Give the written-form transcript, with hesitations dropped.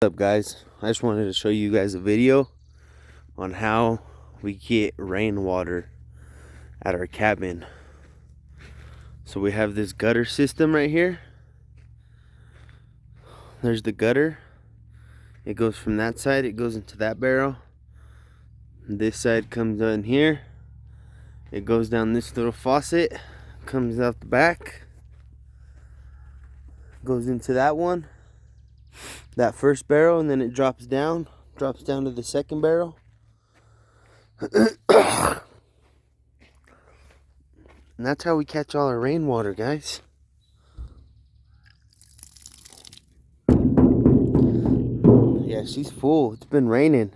What's up, guys? I just wanted to show you guys a video on how we get rainwater at our cabin. So we have this gutter system right here. There's the gutter. It goes from that side, it goes into that barrel. This side comes in here. It goes down this little faucet, comes out the back, goes into that one, that first barrel, and then it drops down to the second barrel. And that's how we catch all our rainwater, guys. Yeah, she's full. It's been raining.